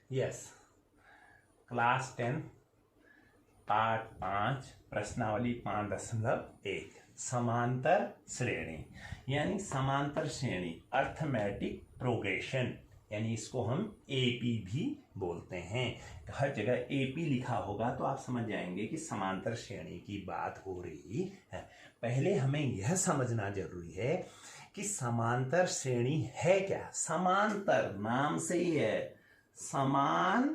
Yes, class 10 part 5 प्रश्नावली 5.1 समांतर श्रेणी यानी समांतर श्रेणी अर्थमेटिक प्रोग्रेशन यानी इसको हम एपी भी बोलते हैं। हर जगह एपी लिखा होगा तो आप समझ जाएंगे कि समांतर श्रेणी की बात हो रही है। पहले हमें यह समझना जरूरी है कि समांतर श्रेणी है क्या। समांतर नाम से ही है, समान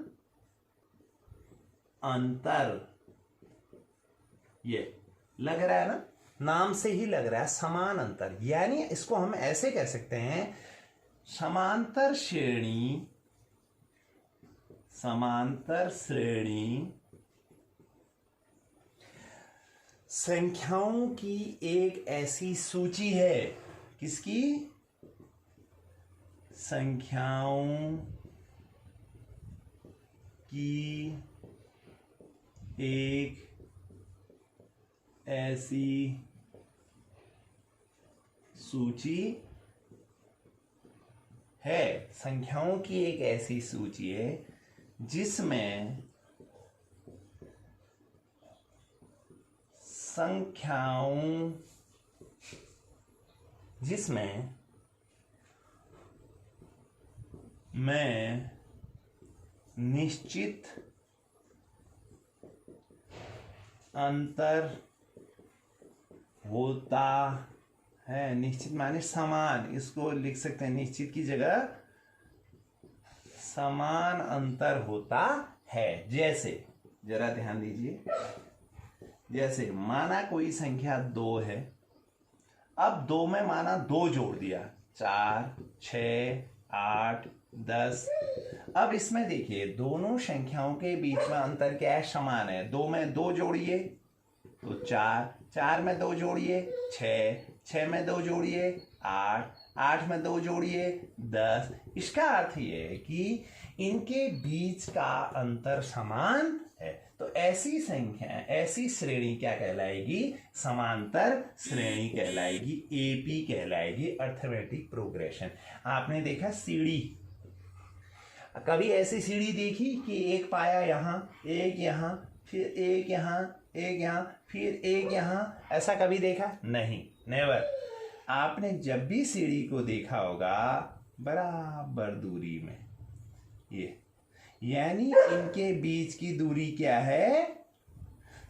अंतर, ये लग रहा है ना, नाम से ही लग रहा है समान अंतर। यानी इसको हम ऐसे कह सकते हैं, समांतर श्रेणी संख्याओं की एक ऐसी सूची है। किसकी? संख्याओं की एक ऐसी सूची है, संख्याओं की एक ऐसी सूची है जिसमें मैं निश्चित अंतर होता है। निश्चित माने समान, इसको लिख सकते हैं निश्चित की जगह समान अंतर होता है। जैसे जरा ध्यान दीजिए, जैसे माना कोई संख्या 2 है, अब 2 में माना 2 जोड़ दिया, 4, 6, 8, 10। अब इसमें देखिए दोनों संख्याओं के बीच में अंतर क्या है? समान है। 2 में 2 जोड़िए तो 4, 4 में 2 जोड़िए 6, 6 में 2 जोड़िए 8, 8 में 2 जोड़िए 10। इसका अर्थ ये है कि इनके बीच का अंतर समान है। तो ऐसी संख्या, ऐसी श्रेणी क्या कहलाएगी? समांतर श्रेणी कहलाएगी, एपी कहलाएगी, अर्थमेटिक प्रोग्रेशन। आपने देखा सीढ़ी, कभी ऐसी सीढ़ी देखी कि एक पाया यहां, एक यहां, फिर एक यहां, एक यहां, फिर एक यहां? ऐसा कभी देखा? नहीं, नेवर। आपने जब भी सीढ़ी को देखा होगा बराबर दूरी में, ये यानी इनके बीच की दूरी क्या है?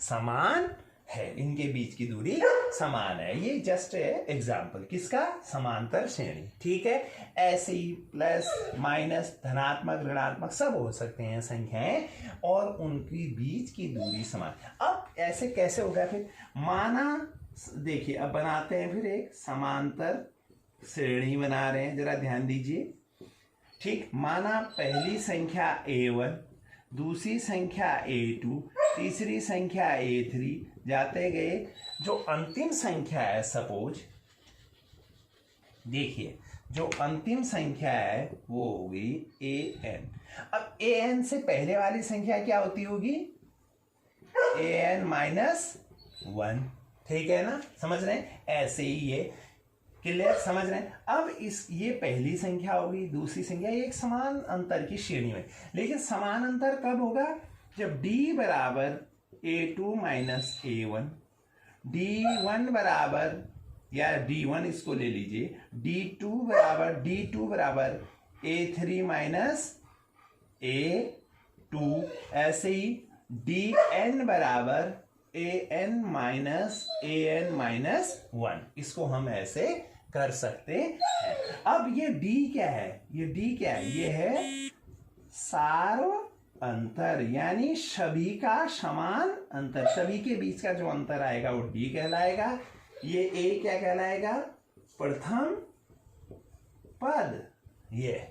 समान है। इनके बीच की दूरी समान है। ये जस्ट एग्जाम्पल किसका? समांतर श्रेणी। ठीक है, ऐसे ही प्लस माइनस, धनात्मक ऋणात्मक सब हो सकते हैं संख्याएं, और उनकी बीच की दूरी समान। अब ऐसे कैसे होगा? फिर माना, देखिए अब बनाते हैं, फिर एक समांतर श्रेणी बना रहे हैं, जरा ध्यान दीजिए। ठीक, माना पहली संख्या A1, दूसरी संख्या A2, तीसरी संख्या A3, जाते गए जो अंतिम संख्या है, सपोज देखिए जो अंतिम संख्या है वो होगी AN। अब AN से पहले वाली संख्या क्या होती होगी? AN - 1। ठीक है ना, समझ रहे हैं? ऐसे ही ये क्लियर, समझ रहे हैं? अब ये पहली संख्या होगी, दूसरी संख्या, एक समान अंतर की श्रेणी में। लेकिन समान अंतर कब होगा? जब D बराबर A2 - A1, D1 बराबर, या D1 इसको ले लीजिए, D2 बराबर A3 - A2। ऐसे ही DN बराबर AN - 1। इसको हम ऐसे कर सकते हैं। अब ये D क्या है? ये है सार अंतर, यानी सभी का समान अंतर। सभी के बीच का जो अंतर आएगा वो D कहलाएगा। ये A क्या कहलाएगा? प्रथम पद। ये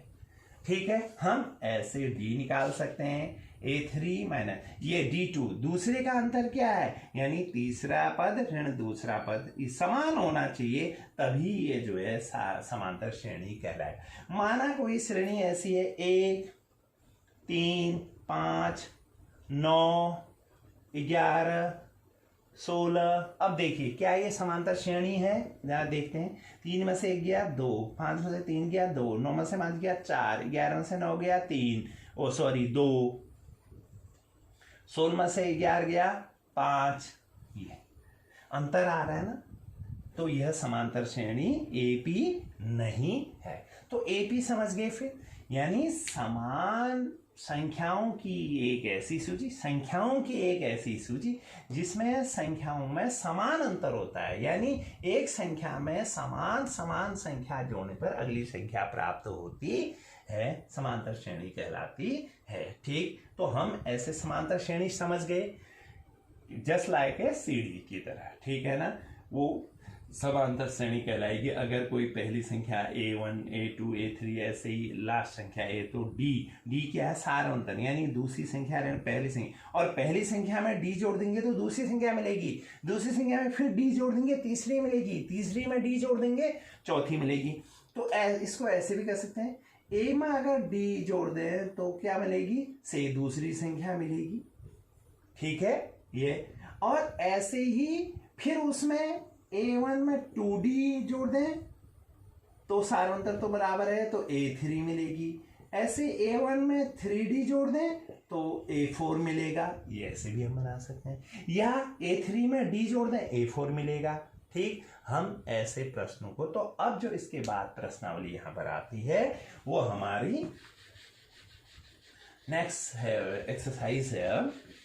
ठीक है, हम ऐसे D निकाल सकते हैं। A3 - ये D2, दूसरे का अंतर क्या है? यानी तीसरा पद ऋण दूसरा पद समान होना चाहिए, तभी ये जो है समांतर श्रेणी कहलाए। माना कोई श्रेणी ऐसी है 1, 3, 5, 9, 11, 16। अब देखिए क्या ये समांतर श्रेणी है? जरा देखते हैं। 3 में से 1 गया 2, 5 में से 3 गया 2, 9 में से 5 गया 4, 11 में से 9 गया 3, ओ सॉरी 2, 16 से 11 गया 5, ये अंतर आ रहा है ना। तो यह समांतर श्रेणी एपी नहीं है। तो एपी समझ गए फिर, यानी समान संख्याओं की एक ऐसी सूची, संख्याओं की एक ऐसी सूची जिसमें संख्याओं में समान अंतर होता है, यानी एक संख्या में समान समान संख्या जोड़ने पर अगली संख्या प्राप्त होती है, समांतर श्रेणी कहलाती है। ठीक, तो हम ऐसे समांतर श्रेणी समझ गए, जस्ट लाइक ए सीढ़ी की तरह, ठीक है ना। वो समांतर श्रेणी कहलाएगी अगर कोई पहली संख्या A1, A2, A3 ऐसे ही लास्ट संख्या A, तो D क्या है, सार अंतर, यानी दूसरी संख्या पहली संख्या, और पहली संख्या में D जोड़ देंगे तो दूसरी संख्या मिलेगी, दूसरी संख्या में फिर D जोड़ देंगे तीसरी मिलेगी, तीसरी में D जोड़ देंगे चौथी मिलेगी। तो इसको ऐसे भी कर सकते हैं, A में अगर D जोड़ दें तो क्या मिलेगी, से दूसरी संख्या मिलेगी, ठीक है ये। और ऐसे ही फिर उसमें A1 में 2D जोड़ दें तो सारवंतर तो बराबर है, तो A3 मिलेगी। ऐसे A1 में 3D जोड़ दें तो A4 मिलेगा, ये ऐसे भी हम बना सकते हैं। या A3 में D जोड़ दें A4 मिलेगा। ठीक, हम ऐसे प्रश्नों को, तो अब जो इसके बाद प्रश्नावली यहां पर आती है वो हमारी नेक्स्ट है एक्सरसाइज है।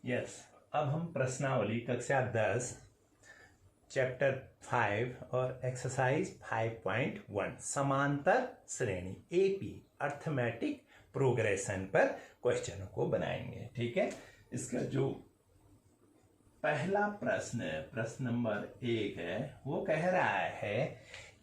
यस, अब हम प्रश्नावली कक्षा 10 चैप्टर 5 और एक्सरसाइज 5.1 समांतर श्रेणी एपी अर्थमेटिक प्रोग्रेशन पर क्वेश्चनों को बनाएंगे। ठीक है, इसका जो पहला प्रश्न नंबर 1 है, वो कह रहा है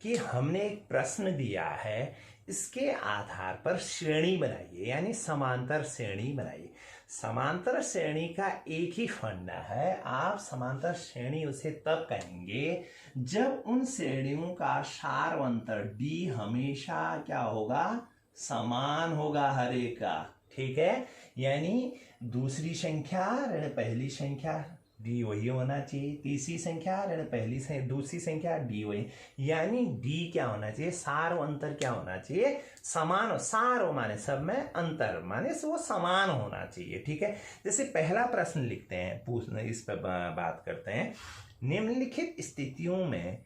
कि हमने एक प्रश्न दिया है, इसके आधार पर श्रेणी बनाइए, यानी समांतर श्रेणी बनाइए। समांतर श्रेणी का एक ही फंडा है, आप समांतर श्रेणी उसे तब कहेंगे जब उन श्रेणियों का सारवंतर डी हमेशा क्या होगा, समान होगा हर एक का। ठीक है, यानी दूसरी संख्या ऋण पहली संख्या डी वही होना चाहिए, तीसरी संख्या ऋण पहली से दूसरी संख्या डी वही, यानी डी क्या होना चाहिए, सार अंतर क्या होना चाहिए, समान। सार माने सब में, अंतर माने वो समान होना चाहिए। ठीक है, जैसे पहला प्रश्न लिखते हैं, पूछना इस पर बात करते हैं। निम्नलिखित स्थितियों में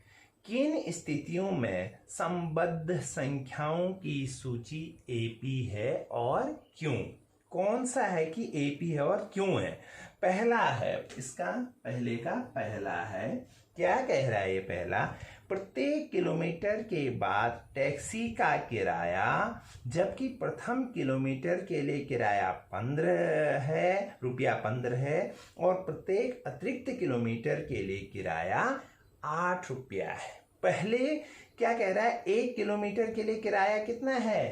किन स्थितियों में संबद्ध संख्याओं की सूची एपी है और क्यों? कौन सा है कि एपी है और क्यों है? पहला है इसका, पहले का पहला है, क्या कह रहा है ये पहला, प्रत्येक किलोमीटर के बाद टैक्सी का किराया, जबकि प्रथम किलोमीटर के लिए किराया 15 है, रुपया 15 है, और प्रत्येक अतिरिक्त किलोमीटर के लिए किराया 8 रुपया है। पहले क्या कह रहा है, 1 किलोमीटर के लिए किराया कितना है,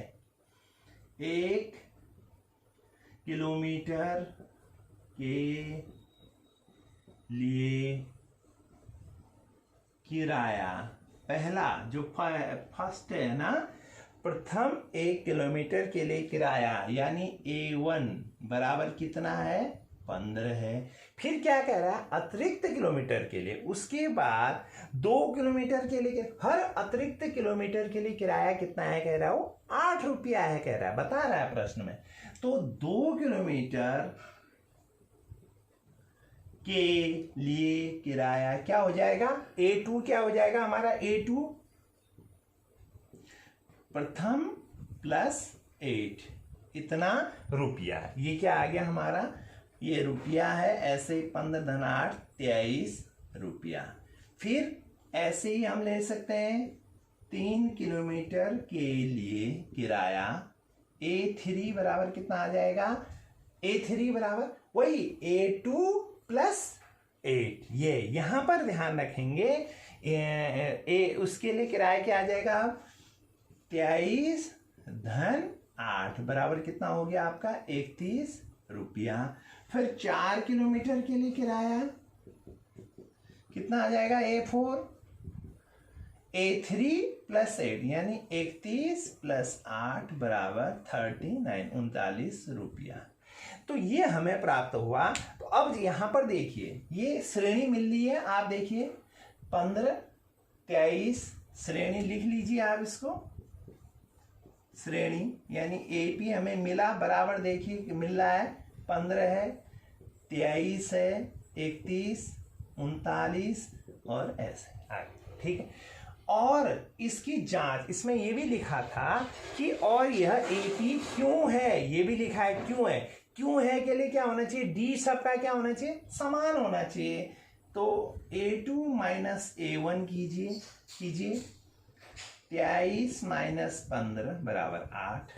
1 किलोमीटर के लिए किराया, पहला जो फर्स्ट है ना, प्रथम 1 किलोमीटर के लिए किराया, यानी A1 बराबर कितना है, 15 है। फिर क्या कह रहा है, अतिरिक्त किलोमीटर के लिए, उसके बाद 2 किलोमीटर के लिए, हर अतिरिक्त किलोमीटर के लिए किराया कितना है, कह रहा हो 8 रुपया है, कह रहा है, बता रहा है प्रश्न में। तो 2 किलोमीटर के लिए किराया क्या हो जाएगा, A2 क्या हो जाएगा हमारा, A2 प्रथम प्लस 8 इतना रुपया, ये क्या आ गया हमारा, ये रुपया है, ऐसे 15 धन 8 23 रुपया। फिर ऐसे ही हम ले सकते हैं 3 किलोमीटर के लिए किराया, A3 बराबर कितना आ जाएगा, A3 बराबर वही A2 प्लस 8। ये यहां पर ध्यान रखेंगे, उसके लिए किराया क्या आ जाएगा, 23 धन 8 बराबर कितना हो गया आपका 31 रुपया। फिर 4 किलोमीटर के लिए किराया कितना आ जाएगा A4 A3 प्लस 8 यानी 31 प्लस 8 बराबर 39 रुपया। तो ये हमें प्राप्त हुआ। तो अब यहां पर देखिए ये श्रेणी मिल रही है, आप देखिए 15 23 श्रेणी लिख लीजिए आप इसको, श्रेणी यानी एपी हमें मिला बराबर देखिए मिल रहा है 15 है 23 है 31 39 और ऐसे आगे, ठीक है। और इसकी जांच इसमें ये भी लिखा था कि और यह एपी क्यों है, ये भी लिखा है क्यों है। क्यों है के लिए क्या होना चाहिए, डी सबका क्या होना चाहिए, समान होना चाहिए। तो A2 माइनस A1 कीजिए 23 माइनस 15 बराबर 8।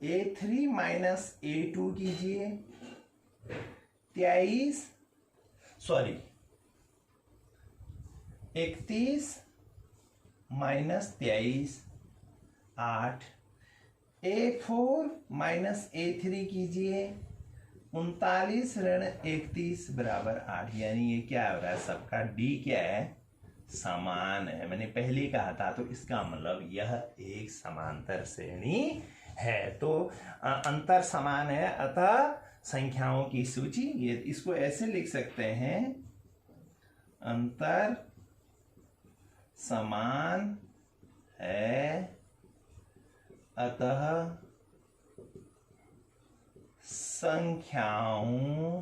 A3 माइनस A2 कीजिए 31 माइनस 23 8। A4 माइनस A3 कीजिए 39 ऋण 31 बराबर 8। यानी ये क्या हो रहा है, सबका D क्या है, समान है। मैंने पहले ही कहा था, तो इसका मतलब यह एक समांतर श्रेणी है। तो अंतर समान है, अतः संख्याओं की सूची, ये इसको ऐसे लिख सकते हैं, अंतर समान है अतः संख्याओं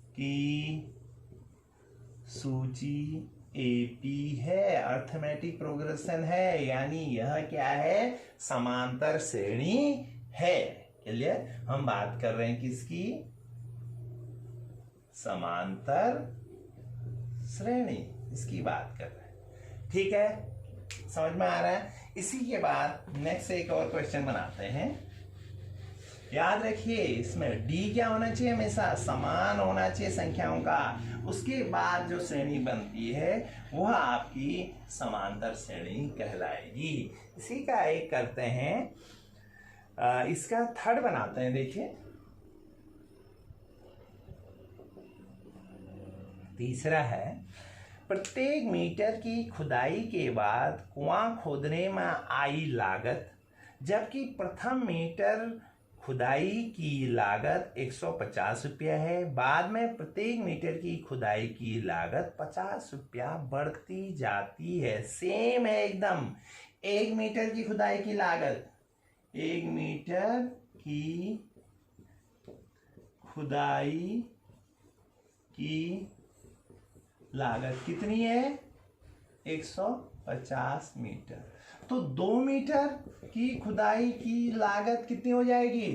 की सूची एपी है, अर्थमेटिक प्रोग्रेशन है, यानी यह क्या है, समांतर श्रेणी है। क्लियर, हम बात कर रहे हैं किसकी, समांतर श्रेणी, इसकी बात कर रहे हैं। ठीक है, समझ में आ रहा है। इसी के बाद नेक्स्ट एक और क्वेश्चन बनाते हैं। याद रखिए इसमें डी क्या होना चाहिए, हमेशा समान होना चाहिए संख्याओं का। उसके बाद जो श्रेणी बनती है वह आपकी समांतर श्रेणी कहलाएगी। इसी का एक करते हैं, इसका थर्ड बनाते हैं। देखिए तीसरा है, प्रत्येक मीटर की खुदाई के बाद कुआं खोदने में आई लागत, जबकि प्रथम मीटर खुदाई की लागत 150 रुपया है। बाद में प्रत्येक मीटर की खुदाई की लागत 50 रुपया बढ़ती जाती है। सेम है एकदम। 1 मीटर की खुदाई की लागत, 1 मीटर की खुदाई की लागत कितनी है, 150 मीटर। तो 2 मीटर की खुदाई की लागत कितनी हो जाएगी,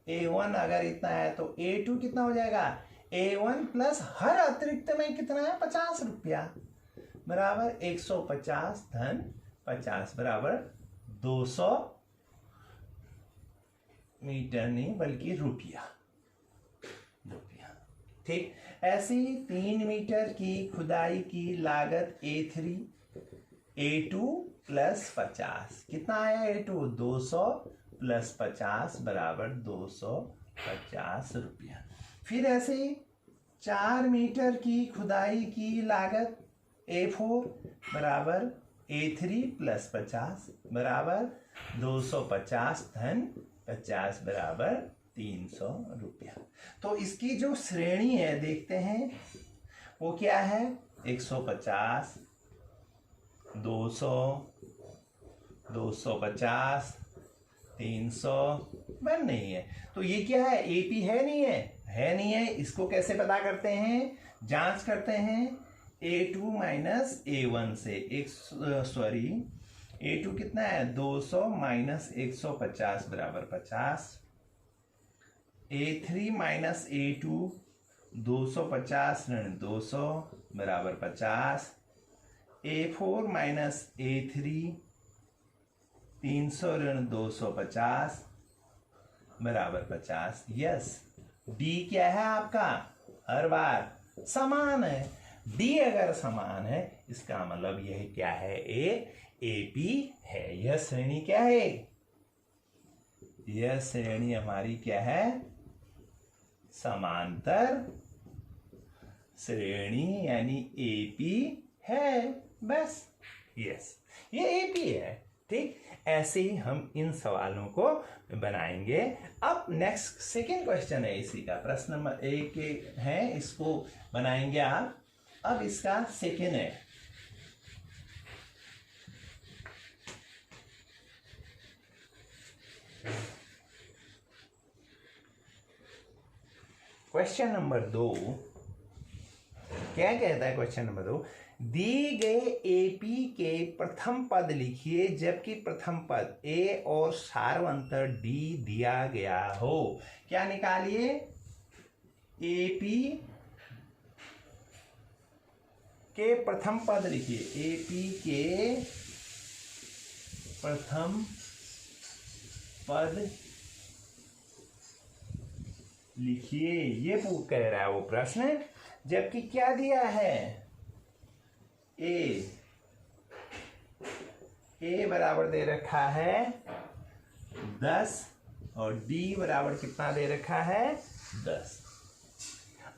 A1 अगर इतना है तो A2 कितना हो जाएगा, A1 प्लस हर अतिरिक्त में कितना है, 50 रुपया बराबर 150 धन 50 बराबर 200 मीटर नहीं बल्कि रुपया। ठीक, ऐसी 3 मीटर की खुदाई की लागत A3 A2 प्लस 50 कितना आया, A2 200 प्लस 50 बराबर 250 रुपया। फिर ऐसे 4 मीटर की खुदाई की लागत A4 बराबर A3 प्लस 50 बराबर 250 धन 50 बराबर 300 रुपया। तो इसकी जो श्रेणी है देखते हैं वो क्या है, 150 200 250 300 बन नहीं है। तो ये क्या है, एपी है नहीं है, है नहीं है। इसको कैसे पता करते हैं, जांच करते हैं A2 माइनस A1 से। A2 कितना है, 200 माइनस 150 बराबर 50। A3 माइनस A2 250 ऋण 200 बराबर 50। A4 माइनस A3 300 ऋण 250 बराबर 50। यस, D क्या है आपका, हर बार समान है। D अगर समान है इसका मतलब यह क्या है, A AP है। यह श्रेणी क्या है, यह श्रेणी हमारी क्या है? समांतर श्रेणी यानी एपी है। बस यस, ये एपी है। ठीक, ऐसे ही हम इन सवालों को बनाएंगे। अब नेक्स्ट सेकेंड क्वेश्चन है इसी का, प्रश्न नंबर 1 है, इसको बनाएंगे आप। अब इसका सेकेंड है, क्वेश्चन नंबर 2 क्या कहता है? क्वेश्चन नंबर 2, दी गए एपी के प्रथम पद लिखिए जबकि प्रथम पद ए और सार्वंतर डी दिया गया हो। क्या निकालिए? एपी के प्रथम पद लिखिए। एपी के प्रथम पद लिखिए, ये कह रहा है वो प्रश्न। जबकि क्या दिया है? ए बराबर दे रखा है 10 और डी बराबर कितना दे रखा है? 10।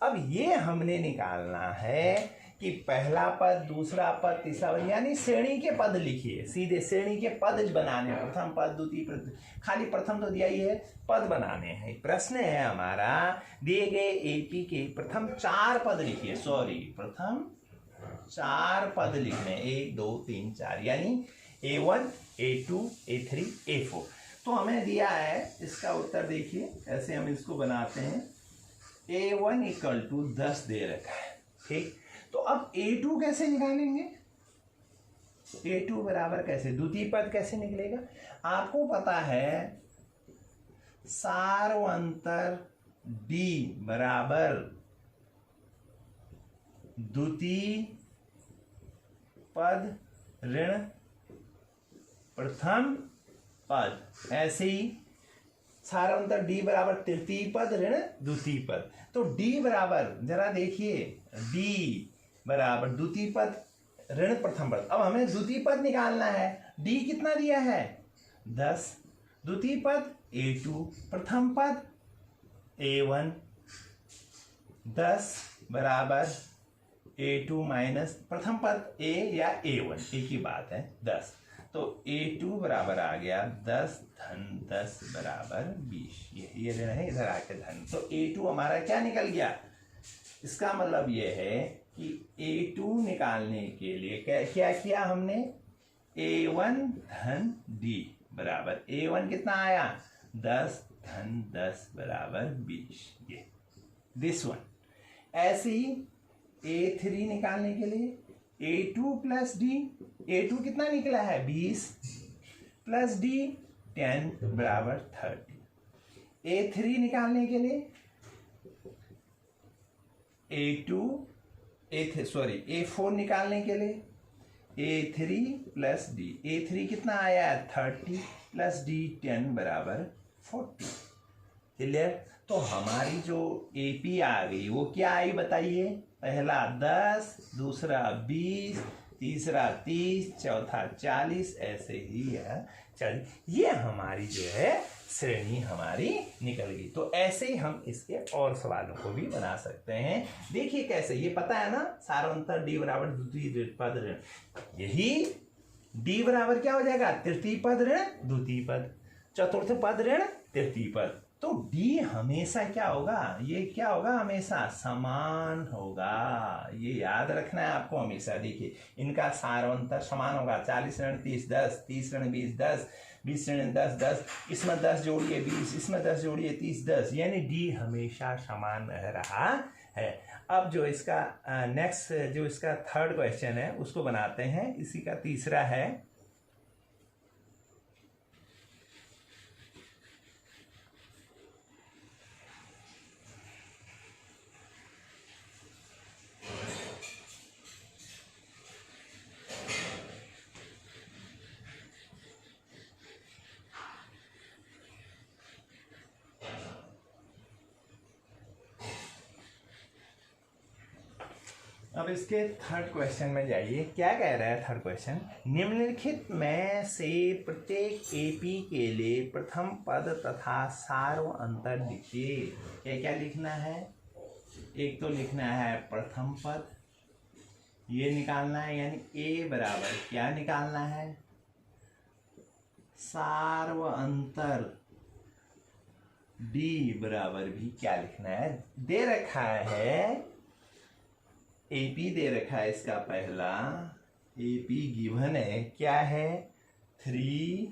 अब ये हमने निकालना है कि पहला पद, दूसरा पद, तीसरा पद, यानी श्रेणी के पद लिखिए। सीधे श्रेणी के पद बनाने, प्रथम पद, द्वितीय पद, खाली प्रथम तो दिया ही है, पद बनाने हैं। प्रश्न है हमारा, दिए गए एपी के प्रथम 4 पद लिखिए। सॉरी, प्रथम 4 पद लिखने, 1 2 3 4, यानी A1 A2 A3 A4। तो हमें दिया है, इसका उत्तर देखिए ऐसे हम इसको बनाते हैं। A1 = 10 दे रखा है। ठीक, तो अब A2 कैसे निकालेंगे? A2 बराबर कैसे, द्वितीय पद कैसे निकलेगा? आपको पता है सार्वंतर D बराबर द्वितीय पद ऋण प्रथम पद। ऐसे ही सार्वंतर D बराबर तृतीय पद ऋण द्वितीय पद। तो D बराबर, जरा देखिए, D बराबर द्वितीय पद ऋण प्रथम पद। अब हमें द्वितीय पद निकालना है। D कितना दिया है? 10। द्वितीय पद A2, प्रथम पद A1। 10 बराबर A2 माइनस प्रथम पद A या A1, एक ही बात है, 10। तो A2 बराबर आ गया 10 धन 10 बराबर 20। ये ऋण है, इधर आके धन। तो A2 हमारा क्या निकल गया? इसका मतलब ये है कि A2 निकालने के लिए क्या किया हमने? A1 धन D बराबर, A1 कितना आया? 10 धन 10 बराबर 20। ये दिस वन। ऐसे ही A3 निकालने के लिए A2 प्लस D, A2 कितना निकला है? 20 प्लस D 10 बराबर 30। A3 निकालने के लिए A4 निकालने के लिए A3 प्लस D, A3 कितना आया है? 30 प्लस D 10 बराबर 40। क्लियर? तो हमारी जो AP आ गई वो क्या आई बताइए? पहला 10, दूसरा 20, तीसरा 30, चौथा 40, ऐसे ही है। चल, ये हमारी जो है श्रेणी हमारी निकल गई। तो ऐसे ही हम इसके और सवालों को भी बना सकते हैं। देखिए कैसे, ये पता है ना, सार्वंतर D बराबर द्वितीय पद ऋण, यही D बराबर क्या हो जाएगा? तृतीय पद ऋण द्वितीय पद, चतुर्थ पद ऋण तृतीय पद। तो D हमेशा क्या होगा? ये क्या होगा? हमेशा समान होगा। ये याद रखना है आपको हमेशा। देखिए, इनका सार्वंतर समान होगा। 40 ऋण 30 10, 30 ऋण 20 10, 20 ऋण 10 10, इसमें 10 जोड़िए 20, इसमें 10 जोड़िए 30 10, यानी D हमेशा समान रह रहा है। अब जो इसका नेक्स्ट, जो इसका थर्ड क्वेश्चन है उसको बनाते हैं। इसी का तीसरा है, अब इसके थर्ड क्वेश्चन में जाइए। क्या कह रहा है थर्ड क्वेश्चन? निम्नलिखित में से प्रत्येक एपी के लिए प्रथम पद तथा सार्व अंतर लिखिए। क्या क्या लिखना है? एक तो लिखना है प्रथम पद, ये निकालना है, यानी ए बराबर क्या निकालना है? सार्व अंतर। डी बराबर भी क्या लिखना है? दे रखा है एपी, दे रखा है इसका पहला, एपी गिवन है, क्या है? 3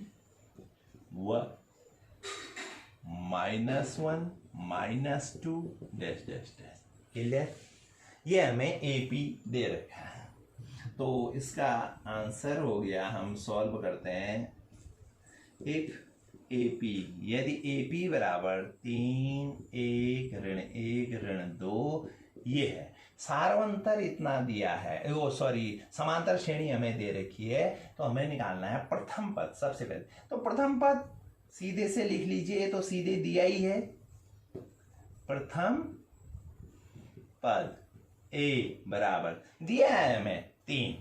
1 -1 -2 डैश डैश डैश। क्लियर? ये हमें एपी दे रखा है, तो इसका आंसर हो गया। हम सॉल्व करते हैं। इफ एपी, यदि एपी बराबर 3 1 ऋण 1 ऋण 2 ये है। सार्वंतर इतना दिया है, वो सॉरी समांतर श्रेणी हमें दे रखी है, तो हमें निकालना है प्रथम पद। सबसे पहले तो प्रथम पद सीधे से लिख लीजिए, तो सीधे दिया ही है प्रथम पद ए बराबर दिया है हमें 3।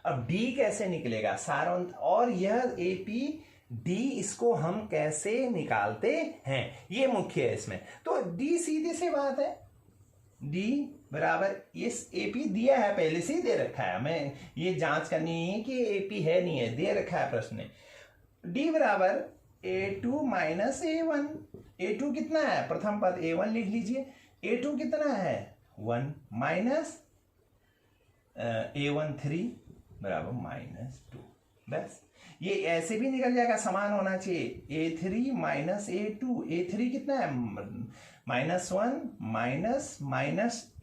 अब डी कैसे निकलेगा? सार्वंत, और यह एपी डी, इसको हम कैसे निकालते हैं ये मुख्य है इसमें। तो डी सीधे से बात है, डी बराबर इस एपी दिया है, पहले से ही दे रखा है, हमें ये जांच करनी है कि एपी है नहीं है, दे रखा है प्रश्न में। डी बराबर a2 माइनस a1। a2 कितना है? प्रथम पद a1 लिख लीजिए। a2 कितना है? 1 माइनस a1 3 बराबर -2। बस ये ऐसे भी निकल जाएगा, समान होना चाहिए। a3 माइनस a2, a3 कितना है? -1 minus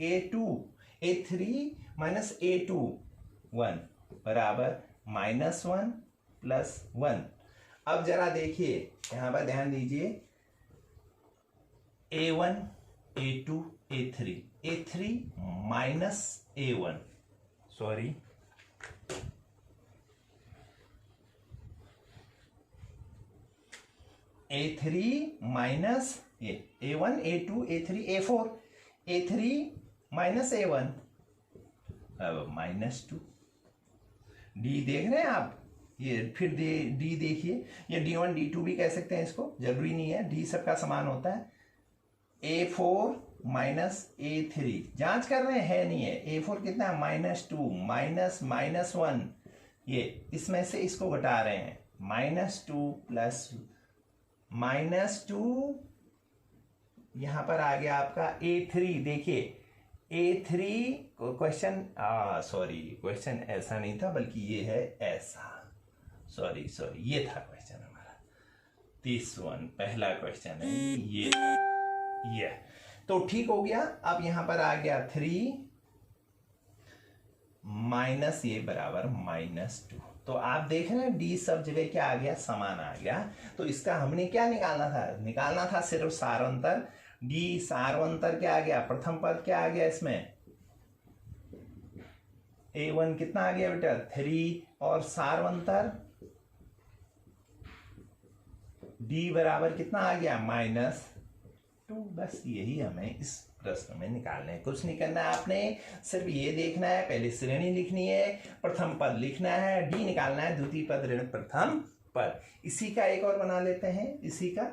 a2, a3 minus a2 1 बराबर -1 प्लस 1। अब जरा देखिए, यहां पर ध्यान दीजिए, a1 a2 a3 minus a1, sorry a3 minus a1 a2 a3 a4, a3 minus a1 -2। D देख रहे हैं आप? ये फिर डी देखिए, ये d1 d2 भी कह सकते हैं इसको, जरूरी नहीं है, डी सबका समान होता है। a4 माइनस a3 जांच कर रहे हैं, नहीं है। a4 कितना है? -2 माइनस 1, ये इसमें से इसको घटा रहे हैं, -2 प्लस -2, यहां पर आ गया आपका a3। देखिए a3 क्वेश्चन, सॉरी क्वेश्चन ऐसा नहीं था, बल्कि ये है ऐसा, सॉरी ये था क्वेश्चन हमारा 31, पहला क्वेश्चन है ये। तो ठीक हो गया। अब यहां पर आ गया 3 माइनस ये बराबर -2। तो आप देख रहे हैं डी सब जगह क्या आ गया? समान आ गया। तो इसका हमने क्या निकालना था? निकालना था सिर्फ सार्वंतर। डी सार्वंतर क्या आ गया? प्रथम पद क्या आ गया इसमें? a1 कितना आ गया बेटा? 3, और सार्वंतर डी बराबर कितना आ गया? -2। बस यही हमें इस प्रश्न में निकालना है, कुछ नहीं करना है आपने, सिर्फ ये देखना है, पहले श्रेणी लिखनी है, प्रथम पद लिखना है, डी निकालना है, द्वितीय पद ऋण प्रथम पद। इसी का एक और बना लेते हैं, इसी का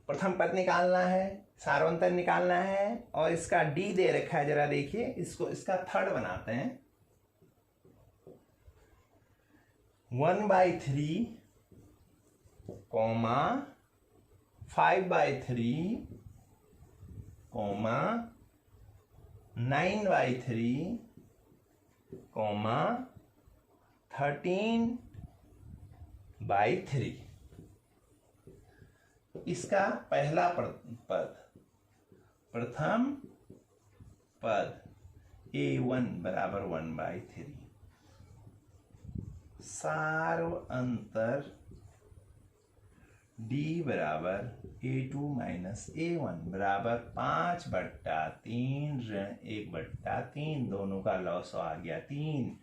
प्रथम पद निकालना है, सार्वंतर निकालना है, और इसका डी दे रखा है, जरा देखिए इसको, इसका थर्ड बनाते हैं। 1/3 कॉमा 5/3 कॉमा 9/3 कॉमा 13/3। इसका पहला पद, प्रथम पद a1 बराबर 1/3, सार्व अंतर d बराबर a2 माइनस a1 बराबर 5/3 ऋण 1/3, दोनों का लॉस आ गया 3,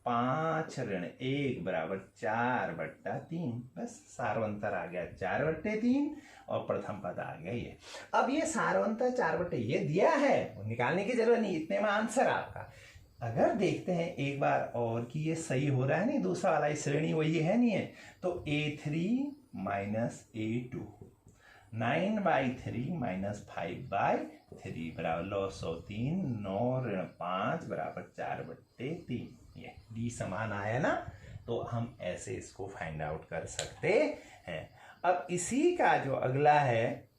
5 ऋण 1 बराबर 4/3। बस सारवंतर आ गया 4/3 और प्रथम पद आ गया ये। अब ये सारवंतर 4/, ये दिया है, निकालने की जरूरत नहीं, इतने में आंसर आपका। अगर देखते हैं एक बार और कि ये सही हो रहा है नहीं, दूसरा वाला श्रेणी वही है नहीं है, तो A3 माइनस A2 9/3 माइनस 5/3 बराबर 903 9 ऋण 5 बराबर 4/3। ये डी समान आया ना, तो हम ऐसे इसको फाइंड आउट कर सकते हैं। अब इसी का जो अगला है,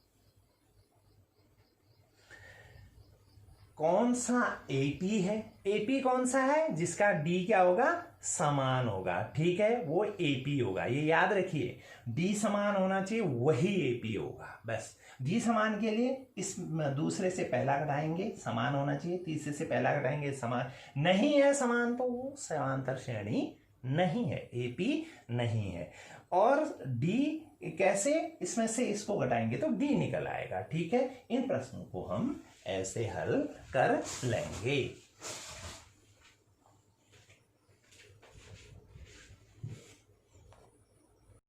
कौन सा एपी है? एपी कौन सा है? जिसका डी क्या होगा? समान होगा, ठीक है, वो एपी होगा। ये याद रखिए, डी समान होना चाहिए, वही एपी होगा। बस डी समान के लिए इस दूसरे से पहला घटाएंगे, समान होना चाहिए, तीसरे से पहला घटाएंगे, समान नहीं है, समान तो वो समांतर श्रेणी नहीं है, एपी नहीं है। और डी कैसे? इसमें से इसको घटाएंगे तो डी निकल आएगा, ठीक है। इन प्रश्नों को हम ऐसे हल कर लेंगे।